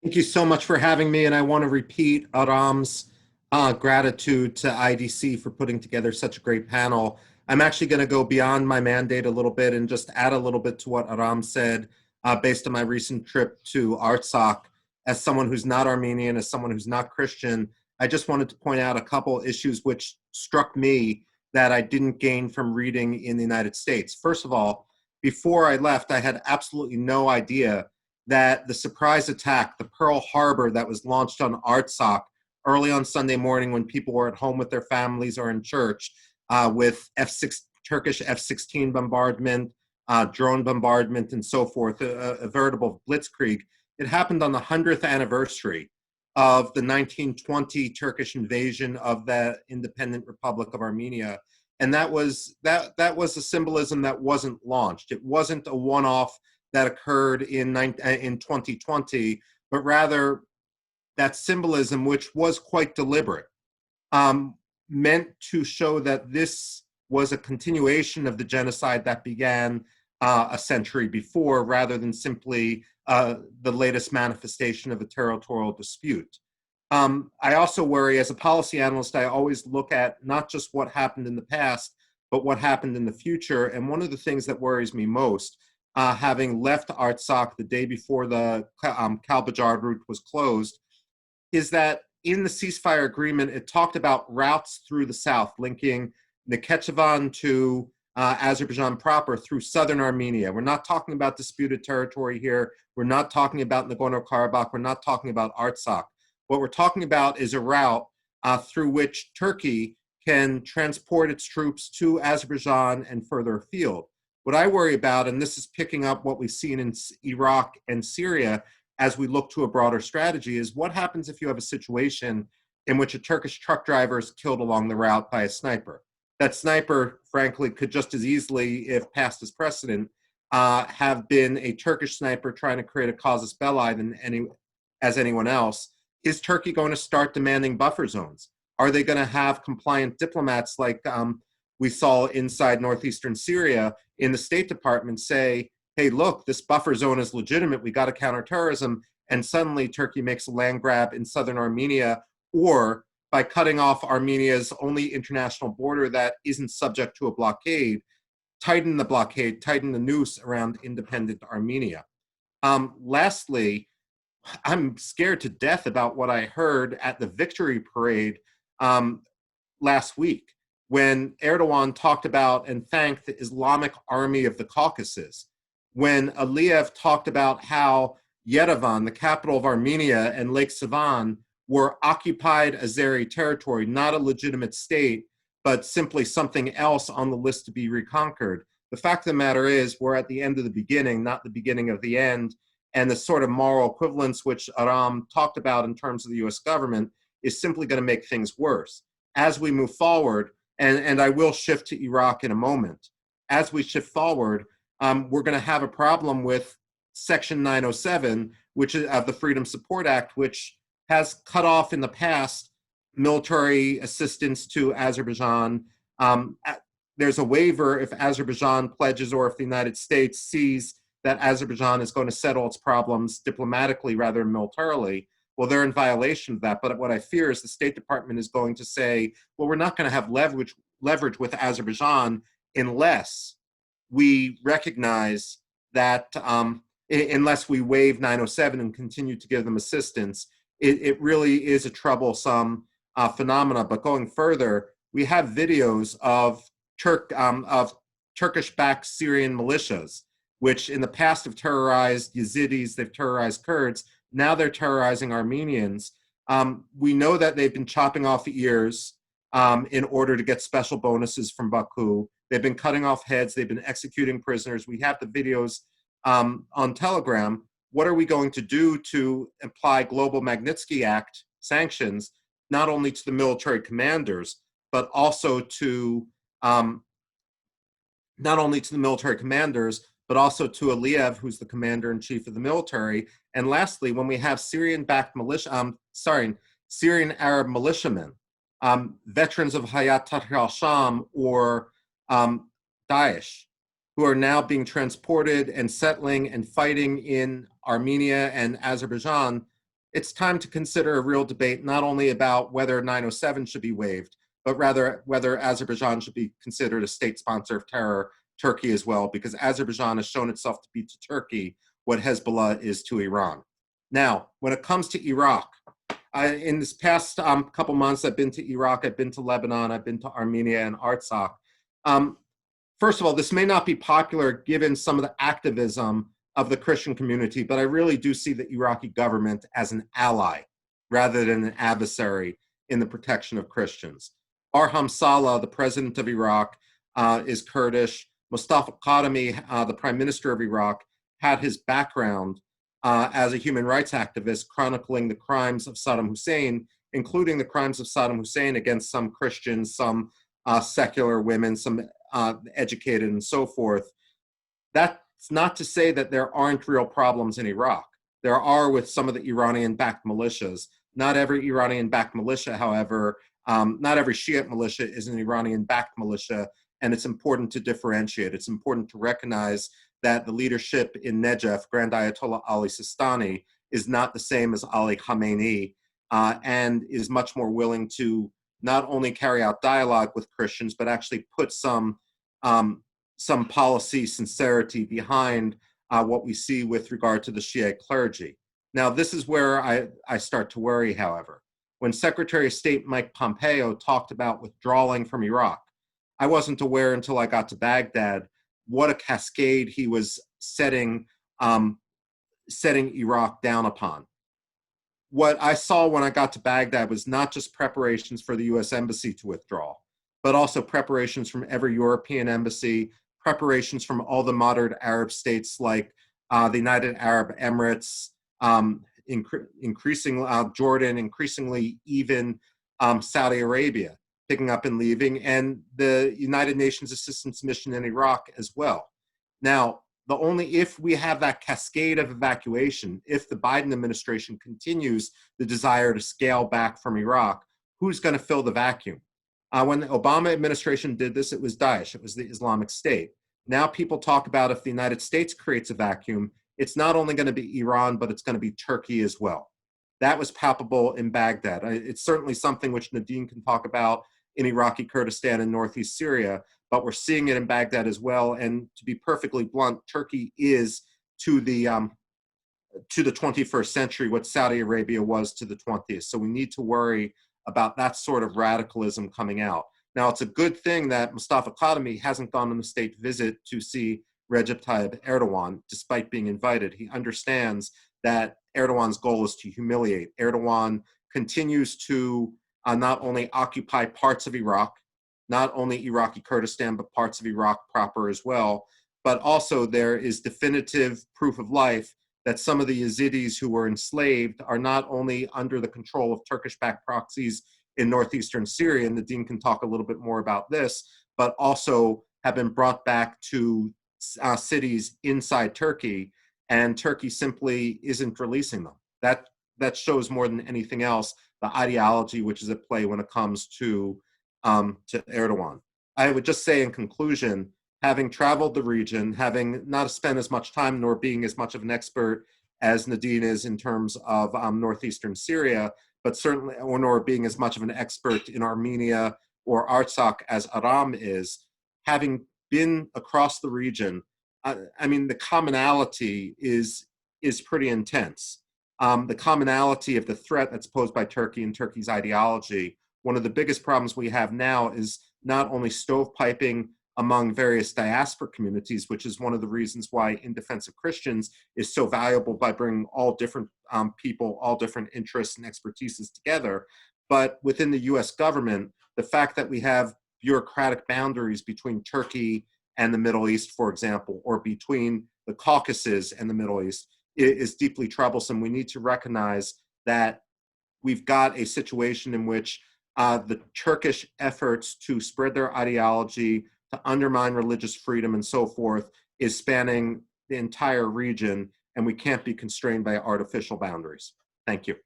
Thank you so much for having me, and I want to repeat Aram's gratitude to IDC for putting together such a great panel. I'm actually going to go beyond my mandate a little bit and just add a little bit to what Aram said based on my recent trip to Artsakh. As someone who's not Armenian, as someone who's not Christian, I just wanted to point out a couple issues which struck me that I didn't gain from reading in the United States. First of all, before I left, I had absolutely no idea that the surprise attack, the Pearl Harbor that was launched on Artsakh early on Sunday morning when people were at home with their families or in church, with Turkish F-16 bombardment, drone bombardment, and so forth, a veritable blitzkrieg. It happened on the 100th anniversary of the 1920 Turkish invasion of the independent Republic of Armenia. And that was a symbolism that wasn't launched. It wasn't a one-off that occurred in 2020, but rather that symbolism, which was quite deliberate, meant to show that this was a continuation of the genocide that began a century before, rather than simply the latest manifestation of a territorial dispute. I also worry, as a policy analyst, I always look at not just what happened in the past, but what happened in the future. And one of the things that worries me most, having left Artsakh the day before the Kalbajar route was closed, is that in the ceasefire agreement, it talked about routes through the south, linking Nakhichevan to Azerbaijan proper through southern Armenia. We're not talking about disputed territory here. We're not talking about Nagorno-Karabakh. We're not talking about Artsakh. What we're talking about is a route through which Turkey can transport its troops to Azerbaijan and further afield. What I worry about, and this is picking up what we've seen in Iraq and Syria as we look to a broader strategy, is what happens if you have a situation in which a Turkish truck driver is killed along the route by a sniper. That sniper, frankly, could just as easily, if passed as precedent, have been a Turkish sniper trying to create a casus belli as anyone else. Is Turkey going to start demanding buffer zones? Are they going to have compliant diplomats like we saw inside northeastern Syria in the State Department say, hey, look, this buffer zone is legitimate, we got to counter terrorism, and suddenly Turkey makes a land grab in southern Armenia, or by cutting off Armenia's only international border that isn't subject to a blockade, tighten the blockade, tighten the noose around independent Armenia. Lastly, I'm scared to death about what I heard at the victory parade last week, when Erdogan talked about and thanked the Islamic Army of the Caucasus, when Aliyev talked about how Yerevan, the capital of Armenia, and Lake Sevan were occupied Azeri territory, not a legitimate state, but simply something else on the list to be reconquered. The fact of the matter is, we're at the end of the beginning, not the beginning of the end. And the sort of moral equivalence which Aram talked about in terms of the US government is simply going to make things worse. As we move forward, and I will shift to Iraq in a moment, as we shift forward, we're going to have a problem with Section 907, which is of the Freedom Support Act, which has cut off in the past military assistance to Azerbaijan. There's a waiver if Azerbaijan pledges, or if the United States sees that Azerbaijan is going to settle its problems diplomatically rather than militarily. Well, they're in violation of that. But what I fear is the State Department is going to say, well, we're not going to have leverage with Azerbaijan unless we recognize that, unless we waive 907 and continue to give them assistance. It really is a troublesome phenomena. But going further, we have videos of Turkish-backed Syrian militias, which in the past have terrorized Yazidis, they've terrorized Kurds, now they're terrorizing Armenians. We know that they've been chopping off ears in order to get special bonuses from Baku. They've been cutting off heads, they've been executing prisoners. We have the videos on Telegram. What are we going to do to apply Global Magnitsky Act sanctions, not only to the military commanders, but also to to Aliyev, who's the commander-in-chief of the military. And lastly, when we have Syrian-backed militia, Syrian Arab militiamen, veterans of Hayat Tahrir al-Sham or Daesh, who are now being transported and settling and fighting in Armenia and Azerbaijan, it's time to consider a real debate not only about whether 907 should be waived, but rather whether Azerbaijan should be considered a state sponsor of terror, Turkey as well, because Azerbaijan has shown itself to be to Turkey what Hezbollah is to Iran. Now, when it comes to Iraq, in this past couple months, I've been to Iraq, I've been to Lebanon, I've been to Armenia and Artsakh. First of all, this may not be popular given some of the activism of the Christian community, but I really do see the Iraqi government as an ally rather than an adversary in the protection of Christians. Barham Saleh, the president of Iraq, is Kurdish. Mustafa Kadhimi, the prime minister of Iraq, had his background as a human rights activist chronicling the crimes of Saddam Hussein, including the crimes of Saddam Hussein against some Christians, some secular women, some educated and so forth. That's not to say that there aren't real problems in Iraq. There are with some of the Iranian-backed militias. Not every Iranian-backed militia, however, not every Shiite militia is an Iranian-backed militia, and it's important to differentiate. It's important to recognize that the leadership in Najaf, Grand Ayatollah Ali Sistani, is not the same as Ali Khamenei, and is much more willing to not only carry out dialogue with Christians, but actually put some policy sincerity behind what we see with regard to the Shia clergy. Now, this is where I start to worry, however. When Secretary of State Mike Pompeo talked about withdrawing from Iraq, I wasn't aware until I got to Baghdad what a cascade he was setting Iraq down upon. What I saw when I got to Baghdad was not just preparations for the US Embassy to withdraw, but also preparations from every European embassy, preparations from all the moderate Arab states like the United Arab Emirates, increasingly Jordan, increasingly even Saudi Arabia picking up and leaving, and the United Nations Assistance Mission in Iraq as well. Now, if we have that cascade of evacuation, if the Biden administration continues the desire to scale back from Iraq, who's going to fill the vacuum? When the Obama administration did this, it was Daesh, it was the Islamic State. Now people talk about if the United States creates a vacuum, it's not only going to be Iran, but it's going to be Turkey as well. That was palpable in Baghdad. It's certainly something which Nadine can talk about in Iraqi Kurdistan and northeast Syria, but we're seeing it in Baghdad as well. And to be perfectly blunt, Turkey is to the 21st century what Saudi Arabia was to the 20th. So we need to worry about that sort of radicalism coming out. Now, it's a good thing that Mustafa Kadhimi hasn't gone on a state visit to see Recep Tayyip Erdogan, despite being invited. He understands that Erdogan's goal is to humiliate. Erdogan continues to not only occupy parts of Iraq, not only Iraqi Kurdistan, but parts of Iraq proper as well. But also there is definitive proof of life that some of the Yazidis who were enslaved are not only under the control of Turkish-backed proxies in northeastern Syria, and Nadine can talk a little bit more about this, but also have been brought back to cities inside Turkey, and Turkey simply isn't releasing them. That shows more than anything else the ideology which is at play when it comes to Erdogan. I would just say in conclusion, having traveled the region, having not spent as much time nor being as much of an expert as Nadine is in terms of northeastern Syria, but certainly, nor being as much of an expert in Armenia or Artsakh as Aram is, having been across the region, I mean, the commonality is pretty intense. The commonality of the threat that's posed by Turkey and Turkey's ideology. One of the biggest problems we have now is not only stovepiping among various diaspora communities, which is one of the reasons why In Defense of Christians is so valuable by bringing all different people, all different interests and expertises together. But within the US government, the fact that we have bureaucratic boundaries between Turkey and the Middle East, for example, or between the Caucasus and the Middle East, is deeply troublesome. We need to recognize that we've got a situation in which the Turkish efforts to spread their ideology, to undermine religious freedom and so forth, is spanning the entire region, and we can't be constrained by artificial boundaries. Thank you.